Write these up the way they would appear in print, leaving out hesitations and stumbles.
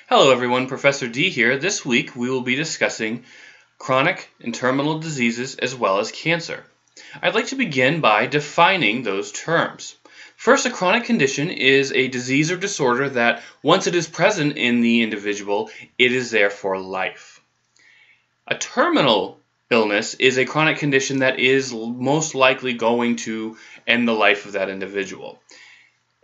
Hello everyone, Professor D here. This week we will be discussing chronic and terminal diseases as well as cancer. I'd like to begin by defining those terms. First, a chronic condition is a disease or disorder that once it is present in the individual, it is there for life. A terminal illness is a chronic condition that is most likely going to end the life of that individual.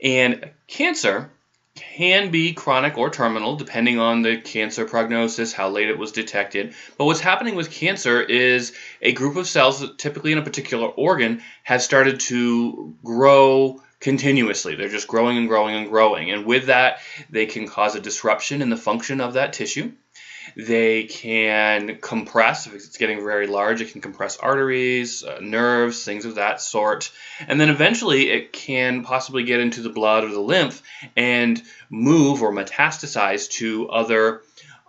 And cancer can be chronic or terminal depending on the cancer prognosis, how late it was detected. But what's happening with cancer is a group of cells, typically in a particular organ, have started to grow continuously. They're just growing and growing and growing. And with that, they can cause a disruption in the function of that tissue. They can compress, if it's getting very large, it can compress arteries, nerves, things of that sort. And then eventually it can possibly get into the blood or the lymph and move or metastasize to other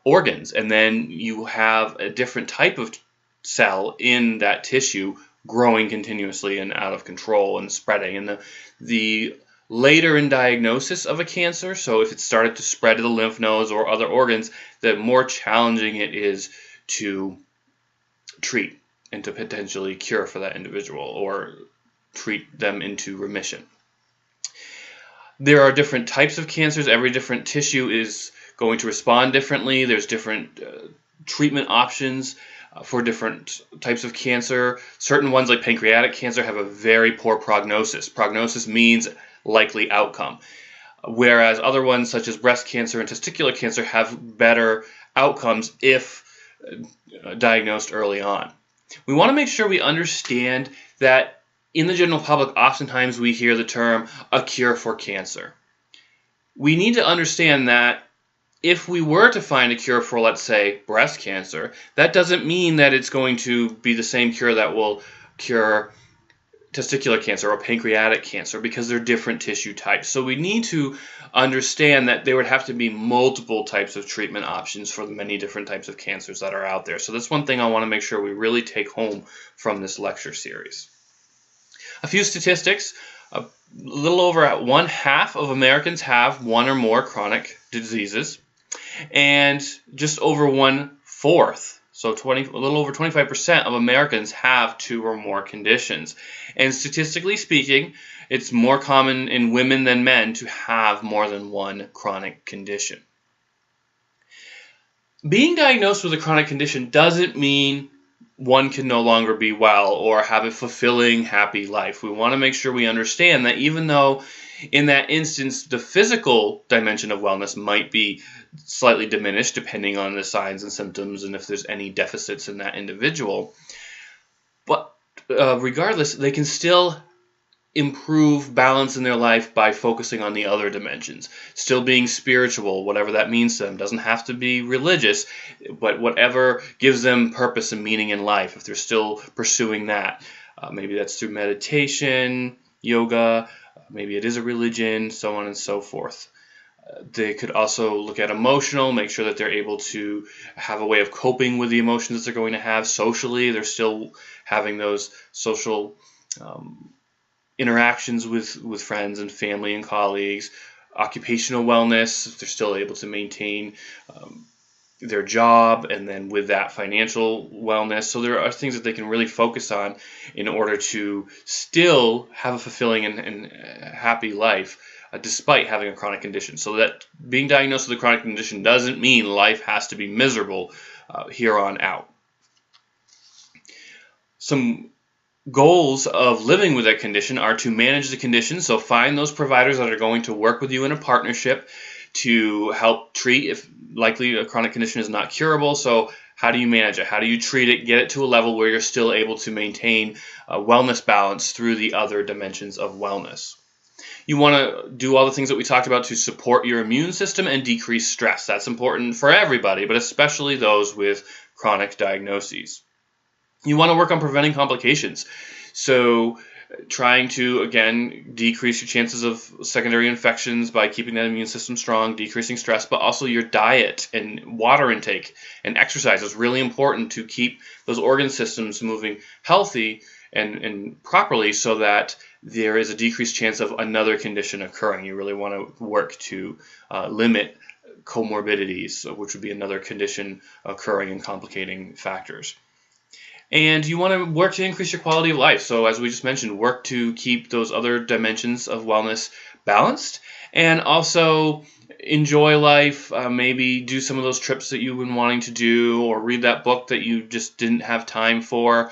organs. And then you have a different type of cell in that tissue growing continuously and out of control and spreading. And the later in diagnosis of a cancer, so if it started to spread to the lymph nodes or other organs, the more challenging it is to treat and to potentially cure for that individual or treat them into remission. There are different types of cancers. Every different tissue is going to respond differently. There's different treatment options for different types of cancer. Certain ones like pancreatic cancer have a very poor prognosis. Prognosis means likely outcome, whereas other ones such as breast cancer and testicular cancer have better outcomes if diagnosed early on. We want to make sure we understand that in the general public, oftentimes we hear the term a cure for cancer. We need to understand that if we were to find a cure for, let's say, breast cancer, that doesn't mean that it's going to be the same cure that will cure testicular cancer or pancreatic cancer, because they're different tissue types. So we need to understand that there would have to be multiple types of treatment options for the many different types of cancers that are out there. So that's one thing I want to make sure we really take home from this lecture series. A few statistics. A little over 1/2 of Americans have one or more chronic diseases, and just over 1/4, so a little over 25% of Americans have 2 or more conditions. And statistically speaking, it's more common in women than men to have more than one chronic condition. Being diagnosed with a chronic condition doesn't mean one can no longer be well or have a fulfilling, happy life. We want to make sure we understand that even though in that instance the physical dimension of wellness might be slightly diminished depending on the signs and symptoms and if there's any deficits in that individual, but regardless, they can still improve balance in their life by focusing on the other dimensions. Still being spiritual, whatever that means to them. Doesn't have to be religious, but whatever gives them purpose and meaning in life, if they're still pursuing that. Maybe that's through meditation, yoga, maybe it is a religion, so on and so forth. They could also look at emotional, make sure that they're able to have a way of coping with the emotions that they're going to have socially. They're still having those social interactions with friends and family and colleagues. Occupational wellness, if they're still able to maintain their job, and then with that financial wellness. So there are things that they can really focus on in order to still have a fulfilling and happy life despite having a chronic condition. So that being diagnosed with a chronic condition doesn't mean life has to be miserable here on out. Some goals of living with that condition are to manage the condition. So find those providers that are going to work with you in a partnership to help treat if likely a chronic condition is not curable. So how do you manage it? How do you treat it? Get it to a level where you're still able to maintain a wellness balance through the other dimensions of wellness. You want to do all the things that we talked about to support your immune system and decrease stress. That's important for everybody, but especially those with chronic diagnoses. You want to work on preventing complications. So trying to, again, decrease your chances of secondary infections by keeping that immune system strong, decreasing stress, but also your diet and water intake and exercise is really important to keep those organ systems moving healthy and properly so that there is a decreased chance of another condition occurring. You really want to work to limit comorbidities, which would be another condition occurring and complicating factors. And you want to work to increase your quality of life. So as we just mentioned, work to keep those other dimensions of wellness balanced, and also enjoy life. Maybe do some of those trips that you've been wanting to do, or read that book that you just didn't have time for.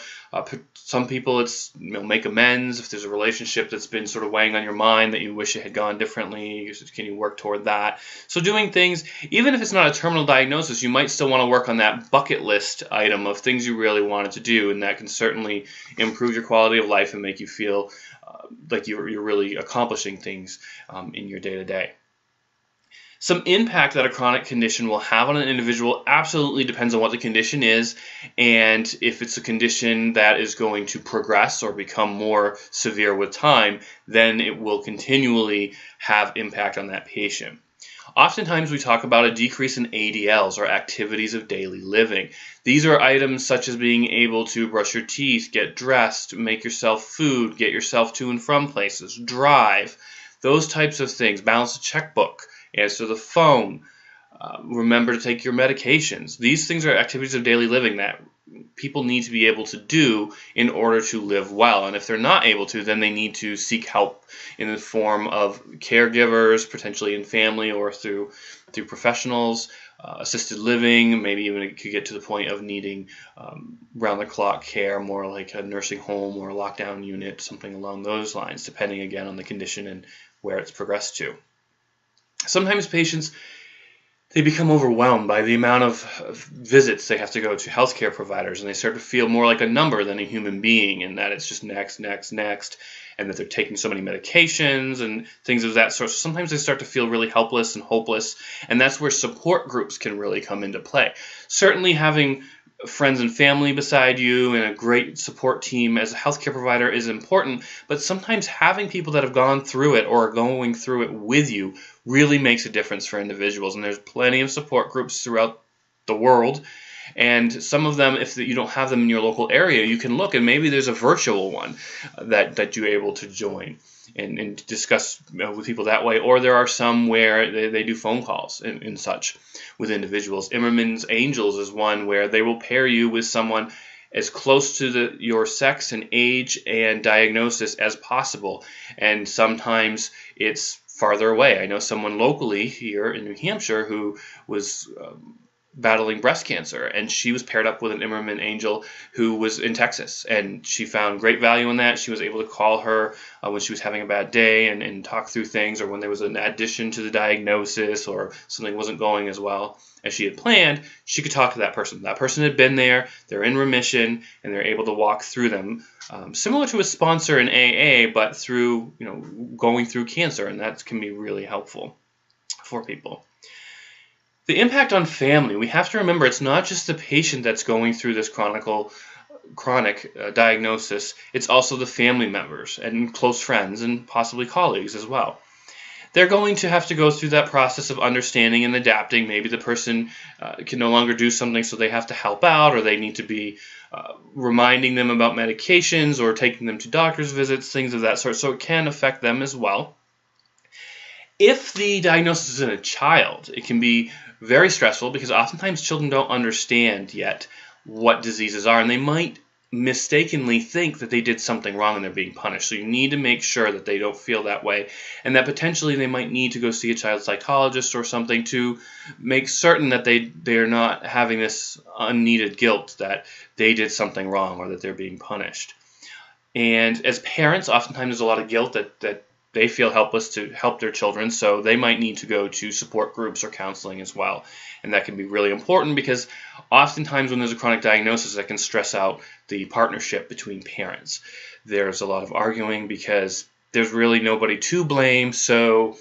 Some people, it's make amends. If there's a relationship that's been sort of weighing on your mind that you wish it had gone differently, can you work toward that? So doing things, even if it's not a terminal diagnosis, you might still want to work on that bucket list item of things you really wanted to do, and that can certainly improve your quality of life and make you feel like you're really accomplishing things in your day-to-day. Some impact that a chronic condition will have on an individual absolutely depends on what the condition is, and if it's a condition that is going to progress or become more severe with time, then it will continually have impact on that patient. Oftentimes we talk about a decrease in ADLs, or activities of daily living. These are items such as being able to brush your teeth, get dressed, make yourself food, get yourself to and from places, drive, those types of things, balance a checkbook, answer the phone, remember to take your medications. These things are activities of daily living that people need to be able to do in order to live well. And if they're not able to, then they need to seek help in the form of caregivers, potentially in family or through professionals, assisted living. Maybe even it could get to the point of needing round-the-clock care, more like a nursing home or a lockdown unit, something along those lines, depending again on the condition and where it's progressed to. Sometimes patients, they become overwhelmed by the amount of visits they have to go to healthcare providers, and they start to feel more like a number than a human being, and that it's just next, and that they're taking so many medications and things of that sort. So sometimes they start to feel really helpless and hopeless, and that's where support groups can really come into play. Certainly having friends and family beside you and a great support team as a healthcare provider is important, but sometimes having people that have gone through it or are going through it with you really makes a difference for individuals. And there's plenty of support groups throughout the world, and some of them, if you don't have them in your local area, you can look, and maybe there's a virtual one that you're able to join and discuss with people that way. Or there are some where they do phone calls and such with individuals. Immerman's Angels is one where they will pair you with someone as close to your sex and age and diagnosis as possible. And sometimes it's farther away. I know someone locally here in New Hampshire who was battling breast cancer, and she was paired up with an Immerman Angel who was in Texas, and she found great value in that. She was able to call her when she was having a bad day and talk through things, or when there was an addition to the diagnosis or something wasn't going as well as she had planned. She could talk to that person. That person had been there, they're in remission, and they're able to walk through them, similar to a sponsor in AA, but through going through cancer, and that can be really helpful for people. The impact on family, we have to remember it's not just the patient that's going through this chronic diagnosis, it's also the family members and close friends and possibly colleagues as well. They're going to have to go through that process of understanding and adapting. Maybe the person can no longer do something, so they have to help out, or they need to be reminding them about medications or taking them to doctor's visits, things of that sort. So it can affect them as well. If the diagnosis is in a child, it can be very stressful because oftentimes children don't understand yet what diseases are, and they might mistakenly think that they did something wrong and they're being punished. So you need to make sure that they don't feel that way, and that potentially they might need to go see a child psychologist or something to make certain that they're not having this unneeded guilt that they did something wrong or that they're being punished. And as parents, oftentimes there's a lot of guilt that they feel helpless to help their children, so they might need to go to support groups or counseling as well. And that can be really important because oftentimes when there's a chronic diagnosis, that can stress out the partnership between parents. There's a lot of arguing because there's really nobody to blame, so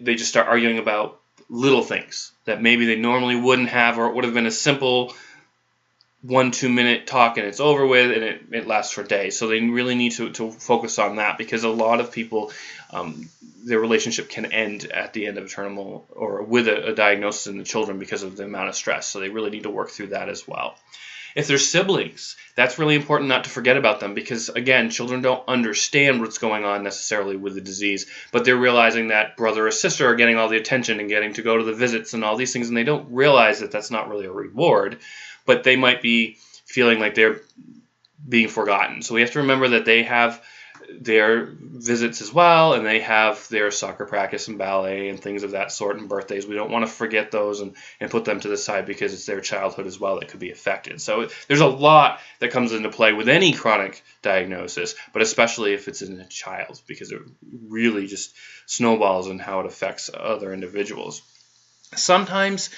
they just start arguing about little things that maybe they normally wouldn't have, or it would have been a simple 1-2 minute talk and it's over with, and it lasts for days. So they really need to focus on that, because a lot of people, their relationship can end at the end of a terminal or with a diagnosis in the children because of the amount of stress. So they really need to work through that as well. If there's siblings, that's really important not to forget about them because, again, children don't understand what's going on necessarily with the disease, but they're realizing that brother or sister are getting all the attention and getting to go to the visits and all these things, and they don't realize that that's not really a reward, but they might be feeling like they're being forgotten. So we have to remember that they have their visits as well, and they have their soccer practice and ballet and things of that sort and birthdays. We don't want to forget those and put them to the side because it's their childhood as well that could be affected. So there's a lot that comes into play with any chronic diagnosis, but especially if it's in a child, because it really just snowballs in how it affects other individuals. Sometimes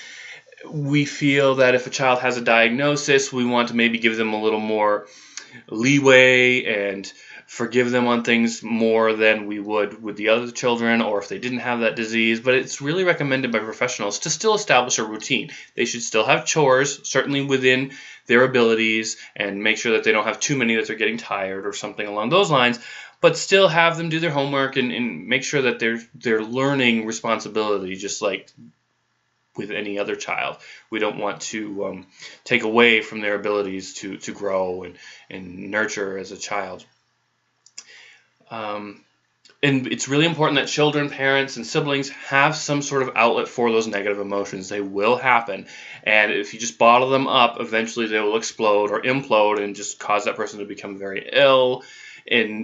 we feel that if a child has a diagnosis, we want to maybe give them a little more leeway and forgive them on things more than we would with the other children, or if they didn't have that disease. But it's really recommended by professionals to still establish a routine. They should still have chores, certainly within their abilities, and make sure that they don't have too many that they're getting tired or something along those lines, but still have them do their homework and make sure that they're learning responsibility just like with any other child. We don't want to take away from their abilities to grow and nurture as a child. And it's really important that children, parents, and siblings have some sort of outlet for those negative emotions. They will happen. And if you just bottle them up, eventually they will explode or implode and just cause that person to become very ill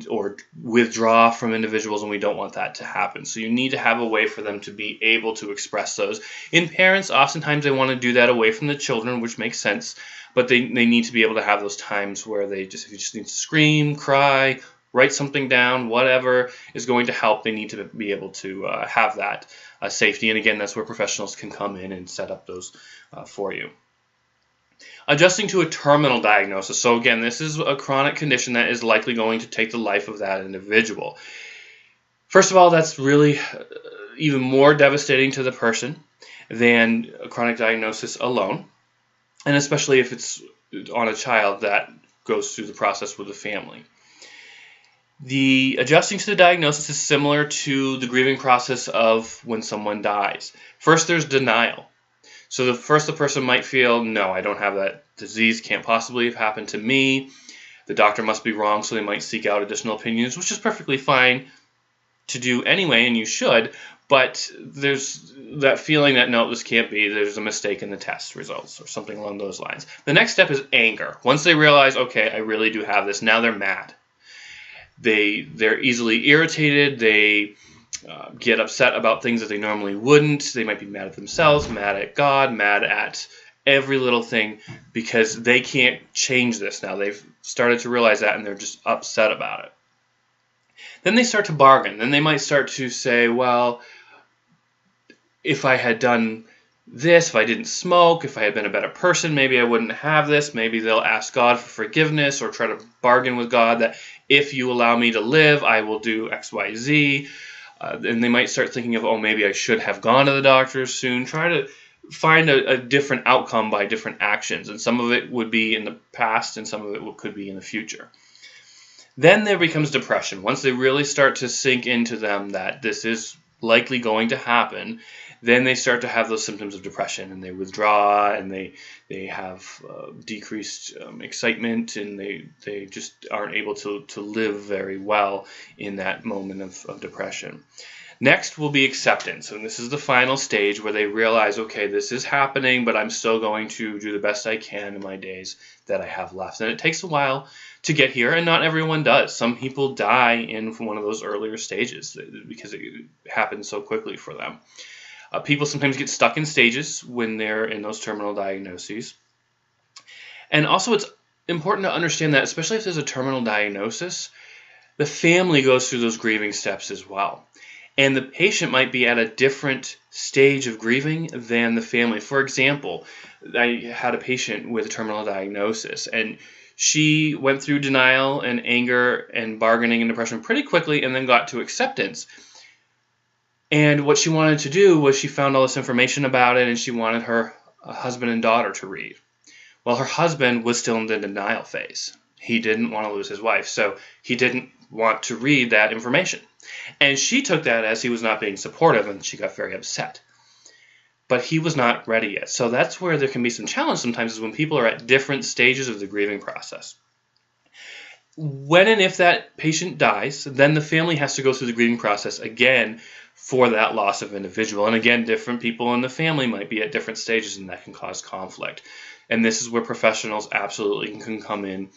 or withdraw from individuals, and we don't want that to happen. So you need to have a way for them to be able to express those. In parents, oftentimes they want to do that away from the children, which makes sense, but they need to be able to have those times where if you just need to scream, cry, write something down, whatever is going to help. They need to be able to have that safety. And again, that's where professionals can come in and set up those for you. Adjusting to a terminal diagnosis. So again, this is a chronic condition that is likely going to take the life of that individual. First of all, that's really even more devastating to the person than a chronic diagnosis alone. And especially if it's on a child that goes through the process with the family. The adjusting to the diagnosis is similar to the grieving process of when someone dies. First, there's denial. So the person might feel, no, I don't have that disease, can't possibly have happened to me. The doctor must be wrong, so they might seek out additional opinions, which is perfectly fine to do anyway, and you should. But there's that feeling that, no, this can't be. There's a mistake in the test results or something along those lines. The next step is anger. Once they realize, okay, I really do have this, now they're mad. They're easily irritated. They get upset about things that they normally wouldn't. They might be mad at themselves, mad at God, mad at every little thing because they can't change this now. They've started to realize that, and they're just upset about it. Then they start to bargain. Then they might start to say, well, if I had done this, if I didn't smoke, if I had been a better person, maybe I wouldn't have this. Maybe they'll ask God for forgiveness or try to bargain with God that if you allow me to live, I will do X, Y, Z. And they might start thinking of, oh, maybe I should have gone to the doctor soon. Try to find a different outcome by different actions. And some of it would be in the past and some of it could be in the future. Then there becomes depression. Once they really start to sink into them that this is likely going to happen, then they start to have those symptoms of depression, and they withdraw, and they have decreased excitement, and they just aren't able to live very well in that moment of depression. Next will be acceptance, and this is the final stage where they realize, okay, this is happening, but I'm still going to do the best I can in my days that I have left. And it takes a while to get here, and not everyone does. Some people die in one of those earlier stages because it happens so quickly for them. People sometimes get stuck in stages when they're in those terminal diagnoses. And also it's important to understand that, especially if there's a terminal diagnosis, the family goes through those grieving steps as well. And the patient might be at a different stage of grieving than the family. For example, I had a patient with a terminal diagnosis, and she went through denial and anger and bargaining and depression pretty quickly and then got to acceptance. And what she wanted to do was she found all this information about it, and she wanted her husband and daughter to read. Well, her husband was still in the denial phase. He didn't want to lose his wife, so he didn't want to read that information. And she took that as he was not being supportive, and she got very upset. but he was not ready yet. So that's where there can be some challenge sometimes, is when people are at different stages of the grieving process. When and if that patient dies, then the family has to go through the grieving process again for that loss of individual. And again, different people in the family might be at different stages, and that can cause conflict. And this is where professionals absolutely can come in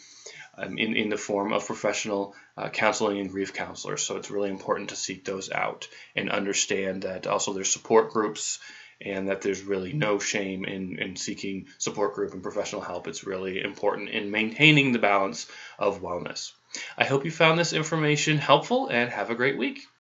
the form of professional counseling and grief counselors. So it's really important to seek those out and understand that also there's support groups, and that there's really no shame in seeking support group and professional help. It's really important in maintaining the balance of wellness. I hope you found this information helpful, and have a great week.